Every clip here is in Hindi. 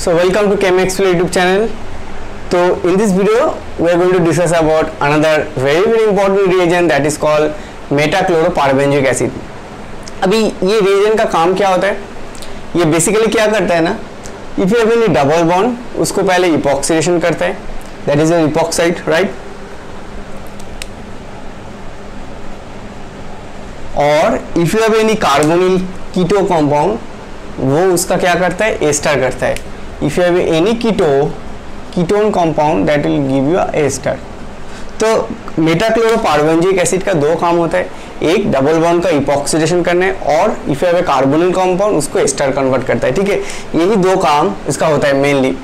So welcome to ChemExplore YouTube channel. So in this video we are going to discuss about another very important reagent that is called metachloroparbenzoic acid. अभी ये reagent का काम क्या होता है? ये basically क्या करता है ना, if you have any double bond उसको पहले epoxidation करता है, that is an epoxide, right? और if you have any carbonyl keto compound वो उसका क्या करता है, एस्टर करता है. If you have any ketone compound that will give you ester. तो मेटाक्लोरोपार्बेंजोइक एसिड का दो काम होता है, एक डबल बॉन्ड का इपॉक्सीडेशन करना है और if you have A carbonyl compound उसको एस्टर कन्वर्ट करता है. ठीक है, यही दो काम इसका होता है mainly.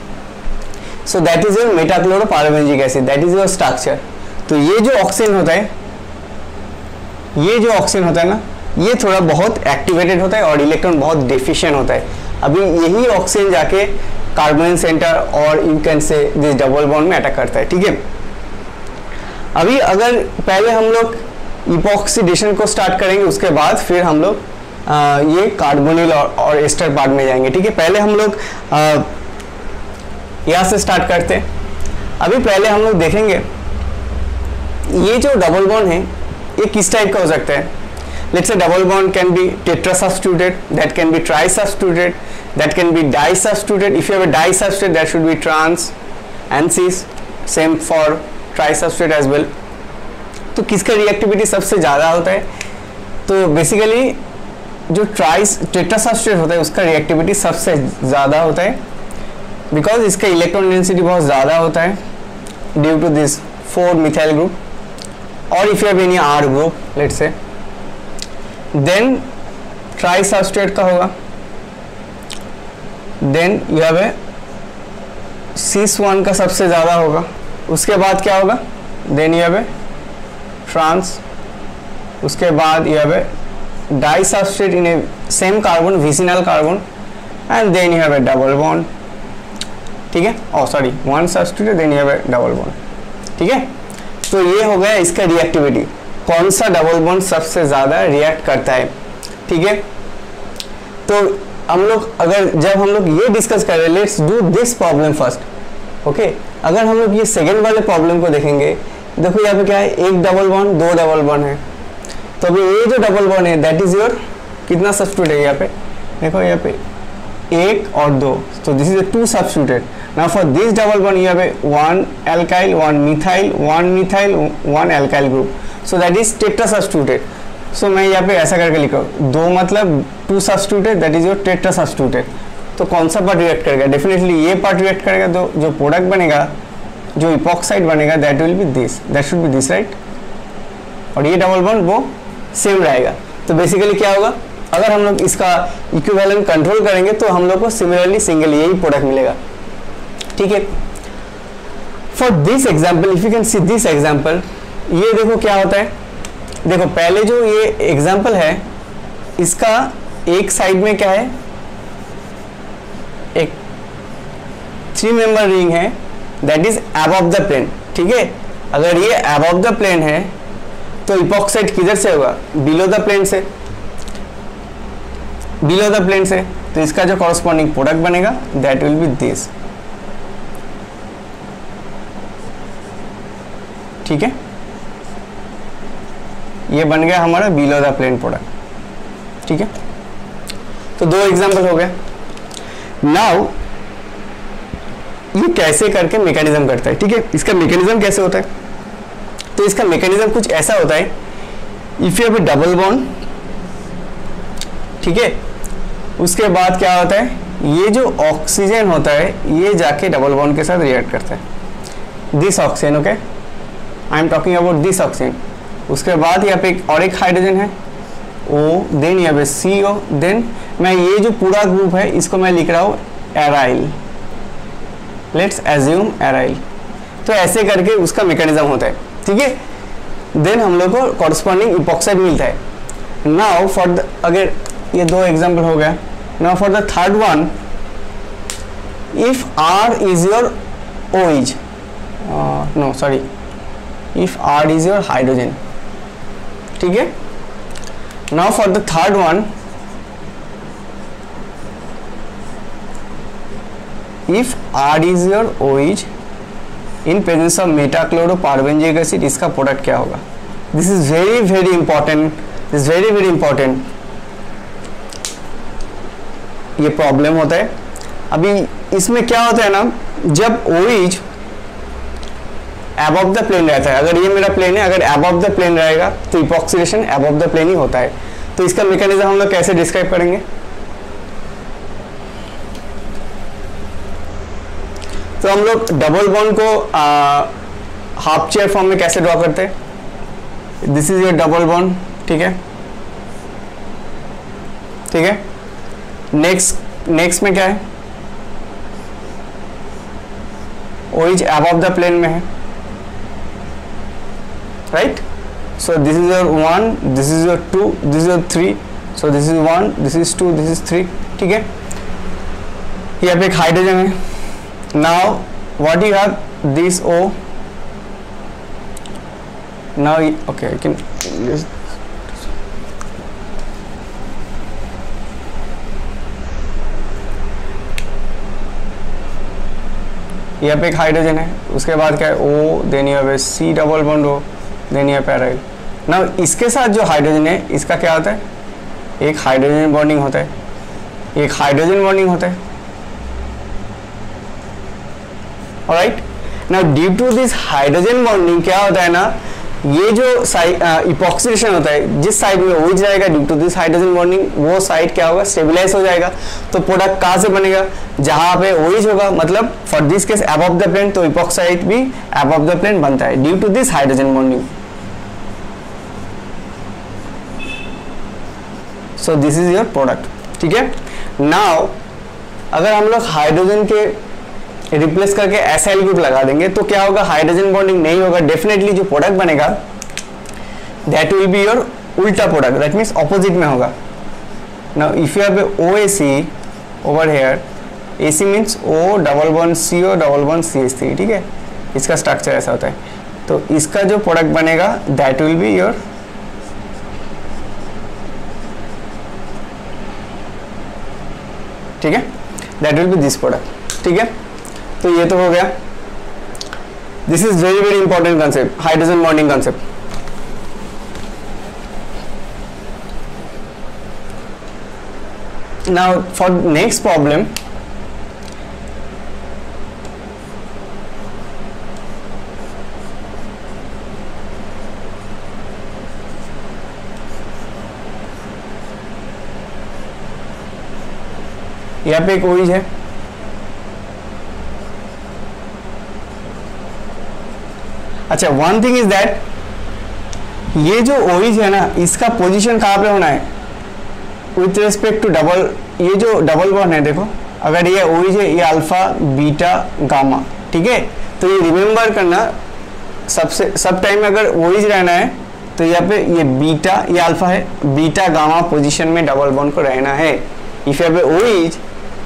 So that is your metachloroperbenzoic acid, that is your structure. तो ये जो ऑक्सीजन होता है ना, ये थोड़ा बहुत एक्टिवेटेड होता है और इलेक्ट्रॉन बहुत डेफिशिएंट होता है. अभी यही ऑक्सीजन जाके कार्बोनिल सेंटर और you can say this double bond में अटैक करता है. ठीक है, अभी अगर पहले हम लोग इपॉक्सीडेशन को स्टार्ट करेंगे उसके बाद फिर हम लोग ये कार्बोनिल और एस्टर पार्ट में जाएंगे. ठीक है, पहले हम लोग यहाँ से स्टार्ट करते हैं. अभी पहले हम लोग देखेंगे ये जो डबल बॉन्ड है ये किस टाइप का हो सकता है. Let's say double bond can be tetrasubstituted, that can be trisubstituted, that can be disubstituted. If you have a disubstituted, that should be trans and cis. Same for trisubstituted as well. तो किसका रिएक्टिविटी सबसे ज़्यादा होता है? तो बेसिकली जो टेट्रासब्स्टिट्यूट होता है उसका रिएक्टिविटी सबसे ज़्यादा होता है, बिकॉज इसका इलेक्ट्रॉन डेंसिटी बहुत ज़्यादा होता है due to this 4 methyl group. और if you have any R group let's say, then trisubstituted का होगा, then you have a cis 1 का सबसे ज़्यादा होगा. उसके बाद क्या होगा, then you have a trans. उसके बाद you have a disubstituted in a same carbon, vicinal carbon, and then you have a double bond. ठीक है, sorry, 1 substitute then you have a double bond. ठीक है, तो ये हो गया इसका रिएक्टिविटी, कौन सा डबल बॉन्ड सबसे ज़्यादा रिएक्ट करता है. ठीक है, तो हम लोग जब हम लोग ये डिस्कस कर रहे हैं, let's do this problem first. Okay, अगर हम लोग ये सेकेंड वाले प्रॉब्लम को देखेंगे, देखो यहाँ पे क्या है, एक डबल बॉन्ड, दो डबल बॉन्ड है. तो अभी ये जो डबल बॉन्ड है दैट इज योर कितना सब्स्टिट्यूट है, यहाँ पे देखो, यहाँ पे 1 और 2, तो this is 2 substituted. Now for this double bond you have 1 alkyl, 1 methyl, 1 alkyl group. So that is tetrasubstituted. So मैं यहाँ पे ऐसा करके लिखा हूँ, 2 मतलब 2 सब्स्टिट्यूटेड, दैट इज योर टेट्रासब्स्टिट्यूटेड. तो कौन सा पार्ट रिएक्ट करेगा, डेफिनेटली ये पार्ट रिएक्ट करेगा. तो जो प्रोडक्ट बनेगा, जो इपॉक्साइड बनेगा, that will B this, that should be this, right. और ये डबल बॉन्ड वो सेम रहेगा. तो बेसिकली क्या होगा, अगर हम लोग इसका इक्विवेलेंट कंट्रोल करेंगे तो हम लोग को सिमिलरली सिंगल यही प्रोडक्ट मिलेगा. ठीक है, for this example, if you can see this example, ये देखो क्या होता है. देखो पहले जो ये एग्जाम्पल है इसका एक साइड में क्या है, एक 3 मेंबर रिंग है, that is above the plane. ठीक है, अगर ये अबव द प्लेन है तो इपॉक्साइड किधर से होगा, बिलो द प्लेन से. बिलो द प्लेन से, तो इसका जो कॉरस्पॉन्डिंग प्रोडक्ट बनेगा दैट विल बी दिस. ठीक है, ये बन गया हमारा बिलो द प्लेन प्रोडक्ट. ठीक है, तो 2 एग्जांपल हो गए. नाउ ये कैसे करके मैकेनिज्म करता है. ठीक है, इसका मैकेनिज्म कैसे होता है, तो इसका मैकेनिज्म कुछ ऐसा होता है. If you have a double bond, ठीक है, उसके बाद क्या होता है, ये जो ऑक्सीजन होता है ये जाके डबल बॉन्ड के साथ रिएक्ट करता है, this oxygen. Okay, I am talking about this oxygen. उसके बाद यहाँ पे एक हाइड्रोजन है O, देन यहाँ पे CO, देन मैं ये जो पूरा ग्रुप है इसको मैं लिख रहा हूँ एराइल. Let's assume aryl. तो ऐसे करके उसका मैकेनिज्म होता है. ठीक है, देन हम लोग को कॉरस्पॉन्डिंग इपॉक्साइड मिलता है. नाउ फॉर द, अगर ये 2 एग्जाम्पल हो गया, now for the third one, if R is your OH, no sorry, if R is your hydrogen. ठीक है, now for the third one, if R is your OH in presence of metachloroperbenzoic acid, इसका प्रोडक्ट क्या होगा? This is very very important, this is very very important. ये प्रॉब्लम होता है। अभी इसमें क्या होता है ना, जब OH अबव द प्लेन रहता है, अगर ये मेरा प्लेन है, अगर अबव द प्लेन रहेगा तो इपॉक्सीडेशन अबव द प्लेन ही होता है। तो इसका मैकेनिज्म हम लोग कैसे डिस्क्राइब करेंगे? तो हम लोग डबल बॉन्ड को हाफ चेयर फॉर्म में कैसे ड्रॉ करते हैं? This is your double bond, ठीक है, ठीक है। नेक्स्ट में क्या है? OH अबव द प्लेन में है, right. So this is your 1, this is your 2, this is your 3, so this is 1, this is 2, this is 3, ठीक है। यहाँ पे एक हाइड्रोजन है। Now what you have, this O, now okay I can यहाँ पे एक हाइड्रोजन है, उसके बाद क्या है? O, देन यहाँ पे C double bond O, then यहाँ पैराइल। ना इसके साथ जो हाइड्रोजन है इसका क्या होता है? एक हाइड्रोजन बॉन्डिंग होता है, एक हाइड्रोजन बॉन्डिंग होता है, alright. Now due to this hydrogen bonding क्या होता है ना, ये जो इपॉक्सीडेशन होता है, जिस साइड में OH जाएगा due to this hydrogen bonding, वो साइड क्या होगा? स्टेबलाइज हो जाएगा। तो प्रोडक्ट कहाँ से बनेगा? जहां पे OH होगा, मतलब for this case above the plane, तो इपॉक्साइड भी अबव द प्लेन बनता है due to this hydrogen bonding. So this is your product, ठीक है। नाउ अगर हम लोग हाइड्रोजन के रिप्लेस करके एसाइल ग्रुप लगा देंगे तो क्या होगा? हाइड्रोजन बॉन्डिंग नहीं होगा। डेफिनेटली जो प्रोडक्ट बनेगा दैट विल बी योर उल्टा प्रोडक्ट, दैट मीन्स ऑपोजिट में होगा। Now if you have OAC over here, AC means O double bond CO double bond CH3, ठीक है। इसका स्ट्रक्चर ऐसा होता है। तो इसका जो प्रोडक्ट बनेगा दैट विल बी योर ठीक है, that will B this product, ठीक है। तो ये तो हो गया। This is very very important concept, hydrogen bonding concept. Now for next problem, यहाँ पे एक OH है, अच्छा वन थिंग इज दैट ये जो OH है ना, इसका पोजीशन कहाँ पे होना है विथ रेस्पेक्ट टू डबल, ये जो डबल बॉन्ड है देखो, अगर ये OH है, ये अल्फा बीटा गामा, ठीक है। तो ये रिमेंबर करना, सब टाइम अगर OH रहना है तो यहाँ पे ये बीटा, ये अल्फा है, बीटा गामा पोजीशन में डबल बॉन्ड को रहना है। If you have OH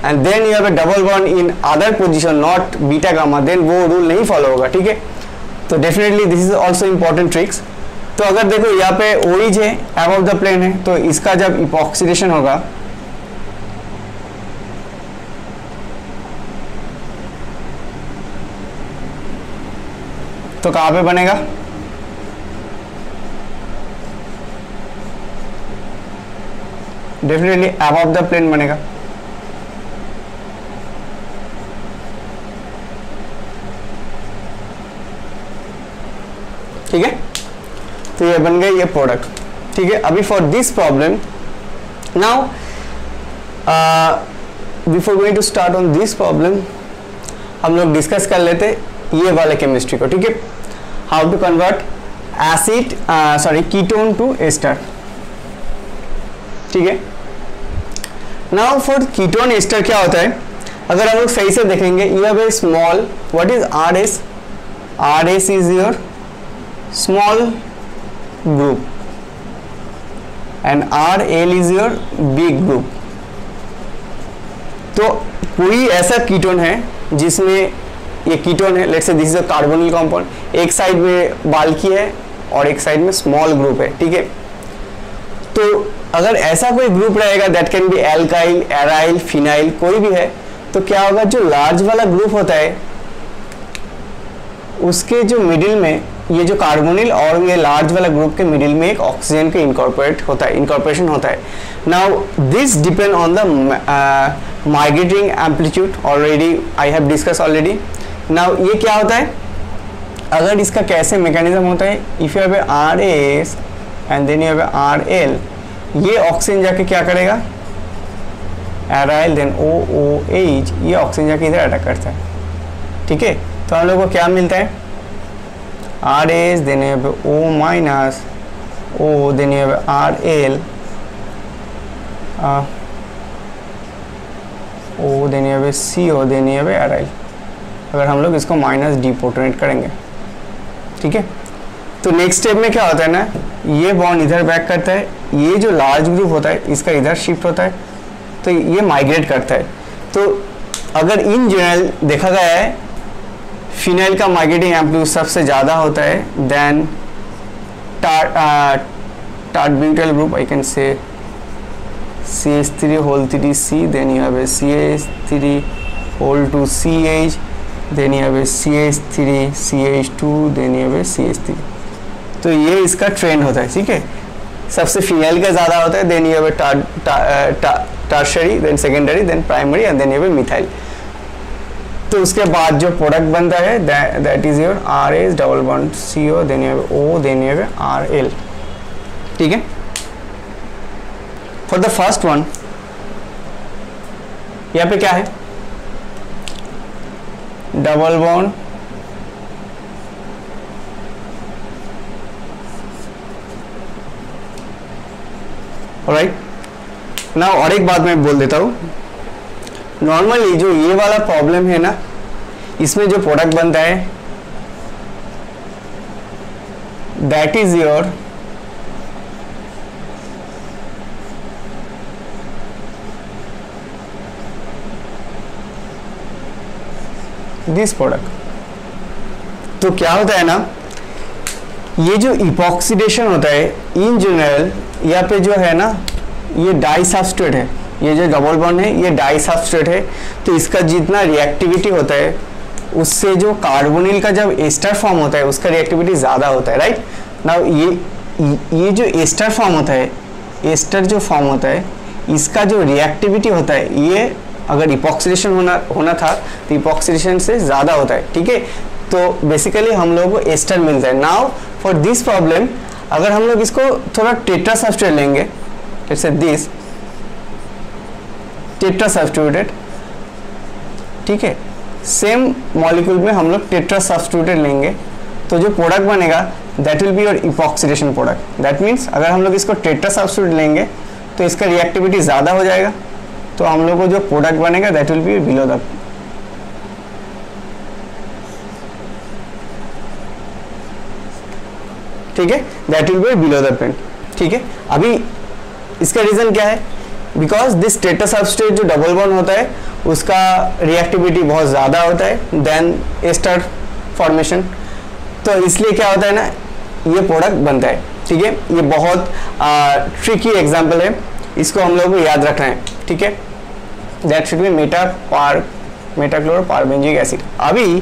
and then you have a double bond in other position not beta gamma, then वो रूल नहीं फॉलो होगा, ठीक है। तो definitely this is also important tricks. तो अगर देखो यहाँ पे OH है, अबव द प्लेन है, तो इसका जब इपॉक्सीडेशन होगा तो कहाँ पे बनेगा? डेफिनेटली अबव द प्लेन बनेगा, ठीक है। तो ये बन गए ये प्रोडक्ट, ठीक है। अभी for this problem now before going to start on this problem, हम लोग डिस्कस कर लेते ये वाले केमिस्ट्री को, ठीक है। How to convert acid ketone to ester, ठीक है। नाउ फॉर कीटोन एस्टर क्या होता है, अगर हम लोग सही से देखेंगे, you have A small, what is RS? RS is your small group and RL is your big group। तो कोई ऐसा कीटोन है जिसमें ये कीटोन है, let's say this is a carbonyl compound, एक साइड में बाल्की है और एक साइड में स्मॉल ग्रुप है, ठीक है। तो अगर ऐसा कोई ग्रुप रहेगा that can B alkyl, aryl, phenyl, कोई भी है, तो क्या होगा, जो लार्ज वाला ग्रुप होता है उसके जो मिडिल में ये जो कार्बोनिल और ये लार्ज वाला ग्रुप के मिडिल में एक ऑक्सीजन का इनकॉर्पोरेशन होता है। Now this depend on the migrating amplitude, already I have discuss already. Now ये क्या होता है, अगर इसका कैसे मैकेनिज्म होता है, if you have R S and then you have R L, ये ऑक्सीजन जाके क्या करेगा, aryl then O O H, ये ऑक्सीजन जाके इधर अटैक करता है। ठीक है, तो हम लोग को क्या मिलता है, R S then you have O minus O then you have R L O then you have C O then you have aryl, अगर हम लोग इसको माइनस डिपोटोनेट करेंगे। ठीक है, तो नेक्स्ट स्टेप में क्या होता है ना, ये बॉन्ड इधर बैक करता है, ये जो लार्ज ग्रुप होता है इसका इधर शिफ्ट होता है, तो ये माइग्रेट करता है। तो अगर इन जनरल देखा गया है फिनाइल का माइग्रेटिंग एम्पलीट्यूड सबसे ज़्यादा होता है then tert butyl group, I can say CH3 whole 3C, then you have a CH3 whole 2 CH, then you have a CH3 CH2, then you have a CH3। तो ये इसका ट्रेंड होता है। ठीक है, सबसे फिनाइल का ज़्यादा होता है, then you have a tertiary, then secondary, then primary and then you have a methyl. तो उसके बाद जो प्रोडक्ट बनता है that is your R S double bond CO, then you have O, then you have R L. ठीक है, फॉर द फर्स्ट वन यहाँ पे क्या है, डबल बॉन्ड ऑलराइट। नाउ और एक बात मैं बोल देता हूँ, नॉर्मली जो ये वाला प्रॉब्लम है ना, इसमें जो प्रोडक्ट बनता है that is your this product. तो क्या होता है ना, ये जो इपॉक्सीडेशन होता है इन जनरल यहाँ पे जो है ना, ये डाई सब्सट्रेट है, ये जो डबल बॉन्ड है ये डाई सब्सट्रेट है, तो इसका जितना रिएक्टिविटी होता है उससे जो कार्बोनिल का जब एस्टर फॉर्म होता है उसका रिएक्टिविटी ज़्यादा होता है, राइट। नाउ ये जो एस्टर फॉर्म होता है, एस्टर जो फॉर्म होता है इसका जो रिएक्टिविटी होता है, ये अगर इपॉक्सीडेशन होना था तो इपॉक्सीडेशन से ज़्यादा होता है। ठीक है, तो बेसिकली हम लोगों को एस्टर मिलता है। नाउ फॉर दिस प्रॉब्लम अगर हम लोग इसको थोड़ा टेट्रा सब्स्टिट्यूट लेंगे, जैसे दिस टेट्रा सब्स्टिट्यूटेड, ठीक है, सेम मॉलिक्यूल में हम लोग टेट्रा सब्स्टिट्यूटेड लेंगे, तो जो प्रोडक्ट बनेगा that will be your epoxidation product. That means अगर हम लोग इसको टेट्रा सब्स्टिट्यूट लेंगे तो इसका रिएक्टिविटी ज़्यादा हो जाएगा, तो हम लोग को जो प्रोडक्ट बनेगा that will be below the, ठीक है, that will be below the plane. ठीक है, अभी इसका रीजन क्या है, बिकॉज दिस टेट्रा सब्स्ट्रेट जो डबल बॉन्ड होता है उसका रिएक्टिविटी बहुत ज़्यादा होता है देन एस्टर फॉर्मेशन, तो इसलिए क्या होता है ना, ये प्रोडक्ट बनता है। ठीक है, ये बहुत ट्रिकी एग्जाम्पल है, इसको हम लोग को याद रखना है। ठीक है, दैट शुड बी मेटाक्लोरोपारबेंजिक एसिड। अभी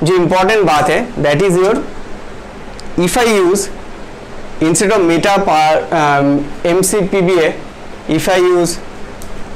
जो इम्पोर्टेंट बात है that is your, if I use instead of MCPBA, if I use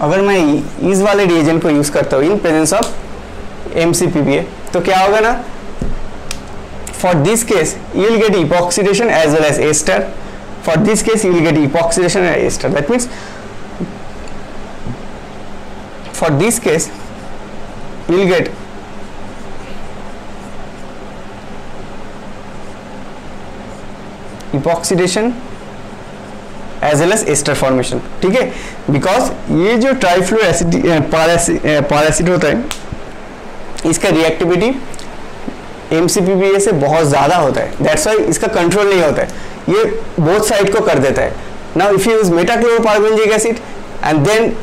अगर मैं इस वाले रिएजेंट को यूज करता हूँ इन प्रेजेंस ऑफ MCPBA, तो क्या होगा ना, for this case you will get epoxidation as well as ester, for this case you will get epoxidation as ester. That means for this case you will get epoxidation as well as ester formation. ठीक है, बिकॉज ये जो ट्राइफ्लोरोपारासिड होता है इसका रिएक्टिविटी MCPBA से बहुत ज़्यादा होता है, दैट्स वाई इसका कंट्रोल नहीं होता है, ये बोथ साइड को कर देता है। Now if you use metachloroperbenzoic acid and then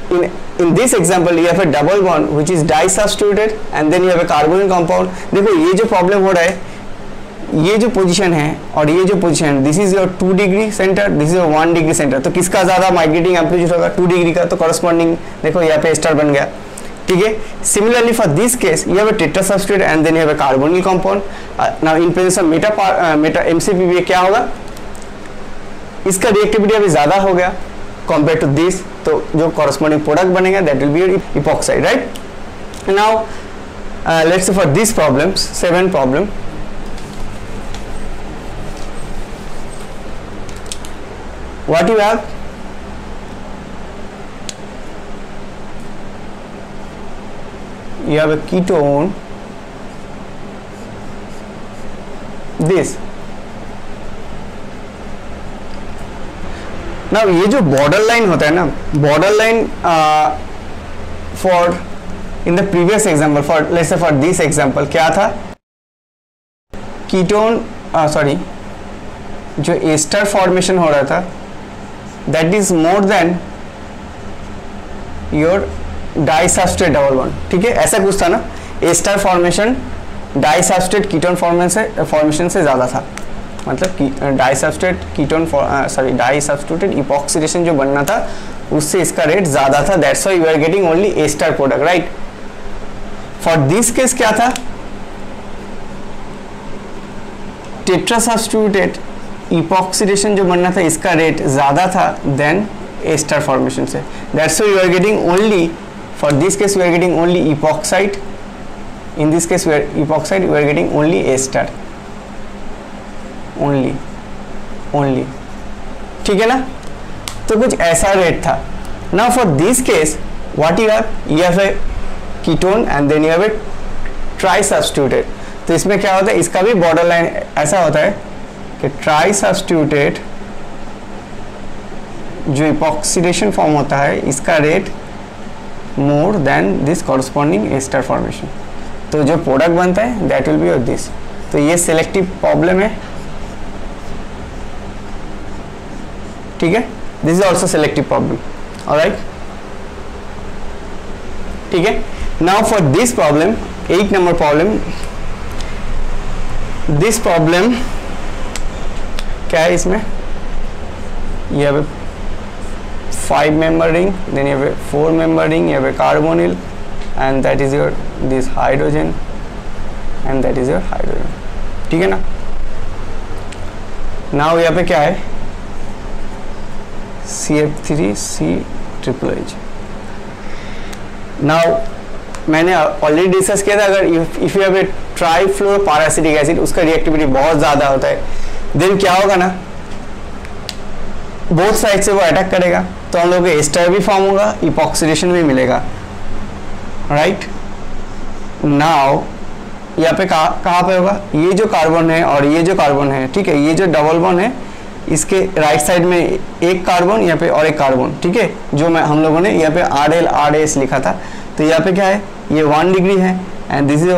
in this example you have a double bond which is disubstituted and then you have a carbonyl compound, देखो ये जो प्रॉब्लम हो रहा है ये जो पोजीशन है और ये जो position, this is your 2 degree centre, this is your 1 degree centre, तो किसका ज़्यादा माइग्रेटिंग एम्पलीट्यूड होगा? 2 डिग्री का, तो कॉरस्पॉन्डिंग देखो यहाँ पे स्टार बन गया, ठीक है। Similarly for this case you have a tetra substrate and then you have a carbonyl compound. Now in presence of meta MCPB क्या होगा? इसका रिएक्टिविटी अभी ज़्यादा हो गया कंपेयर टू दिस, तो जो कॉरस्पॉन्डिंग प्रोडक्ट बनेगा that will be your epoxide, right. Now let's say for these problems, 7 problem, what you have? You have a ketone, this. Now ये जो border line होता है ना, border line for in the previous example, for let's say for this example क्या था? कीटोन जो एस्टर फॉर्मेशन हो रहा था that is more than your disubstituted double bond, ठीक है, ऐसा कुछ था ना। Ester formation disubstituted ketone formation से ज़्यादा था, मतलब डाइसब्स्ट्रेट कीटोन डाइसब्स्टिट्यूटेड इपॉक्सीडेशन जो बनना था उससे इसका रेट ज़्यादा था, that's why you are getting only ester product, right. For this case क्या था? टेट्रा सब्स्टिट्यूटेड इपॉक्सीडेशन जो बनना था इसका रेट ज़्यादा था देन एस्टर फॉर्मेशन से, that's why you are getting only, for this case you are getting only epoxide, in this case epoxide you are getting only ester, only, ठीक है ना। तो कुछ ऐसा रेट था। Now for this case what you have a ketone and then you have a tri substituted, तो इसमें क्या होता है? इसका भी बॉर्डर लाइन ऐसा होता है कि ट्राई सब्स्टिट्यूटेड जो इपॉक्सीडेशन फॉर्म होता है इसका rate more than this corresponding ester formation, तो जो प्रोडक्ट बनता है that will be of this. तो ये सिलेक्टिव प्रॉब्लम है, ठीक है, this is also selective problem, alright, ठीक है। Now for this problem, 8 number problem, this problem क्या है? इसमें ये have a 5 member ring, then you have a 4 member ring, you have a carbonyl, and that is your this hydrogen, and that is your hydrogen, ठीक है ना। नाउ यहाँ पे क्या है? CF3C≡H। नाउ मैंने ऑलरेडी डिस्कस किया था, अगर if you have a trifluoroperacetic acid उसका रिएक्टिविटी बहुत ज़्यादा होता है, देन क्या होगा ना, बोथ साइड से वो अटैक करेगा, तो हम लोग को एस्टर भी फॉर्म होगा, इपॉक्सीडेशन भी मिलेगा, राइट। नाउ यहाँ पे कहाँ पे होगा? ये जो कार्बन है और ये जो कार्बन है, ठीक है, ये जो डबल बॉन्ड है इसके राइट साइड में एक कार्बन यहाँ पे और एक कार्बन, ठीक है, जो हम लोगों ने यहाँ पे RS लिखा था, तो यहाँ पे क्या है? ये 1 डिग्री है एंड दिस इज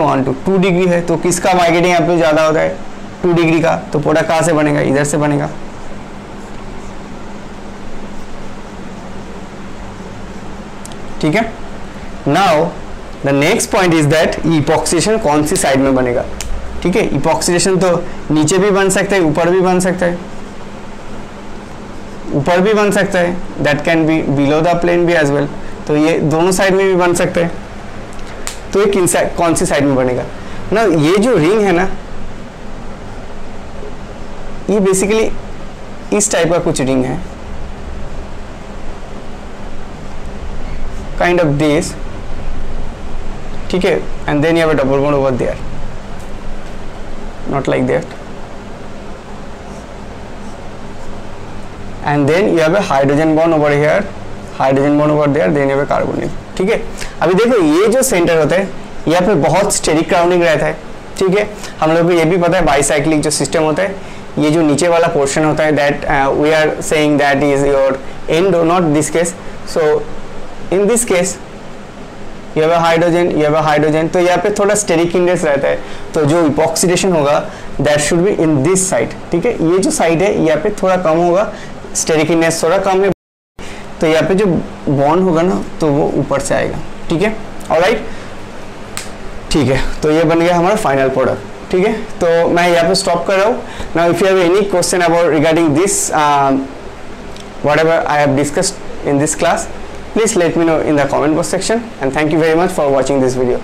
2 डिग्री है, तो किसका माइग्रेटिंग यहाँ पे ज़्यादा होता है? 2 डिग्री का, तो प्रोडक्ट कहाँ से बनेगा? इधर से बनेगा, ठीक है। Now the next point is that epoxidation कौन सी साइड में बनेगा, ठीक है। इपॉक्सीडेशन तो नीचे भी बन सकता है, ऊपर भी बन सकता है, ऊपर भी बन सकता है, that can be below the plane भी एज वेल, तो ये दोनों साइड में भी बन सकते हैं। तो ये कौन सी साइड में बनेगा ना? ये जो रिंग है ना, ये बेसिकली इस टाइप का कुछ रिंग है, काइंड ऑफ दिस, ठीक है, and then you have a double bond over there, not like that, and then you have a hydrogen bond over here, hydrogen bond over there, then you have a carbonyl, ठीक है। अभी देखो ये जो सेंटर होता है यहाँ पे बहुत स्टेरिक क्राउडिंग रहता है, ठीक है। हम लोग को ये भी पता है बाईसाइक्लिक जो सिस्टम होता है, ये जो नीचे वाला पोर्शन होता है that we are saying that is your endo, not this case. So in this case you have a hydrogen, you have a hydrogen, तो यहाँ पे थोड़ा स्टेरिक इंडेक्स रहता है, तो जो इपॉक्सीडेशन होगा that should be in this side, ठीक है। ये जो साइड है यहाँ पे थोड़ा कम होगा, स्टेरिक इंडेक्स थोड़ा कम है, तो यहाँ पे जो बॉन्ड होगा ना तो वो ऊपर से आएगा, ठीक है, ऑलराइट, ठीक है। तो ये बन गया हमारा फाइनल प्रोडक्ट, ठीक है, तो मैं यहाँ पे स्टॉप कर रहा हूँ. Now if you have any question about regarding this whatever I have discussed in this class, please let me know in the comment box section, and thank you very much for watching this video.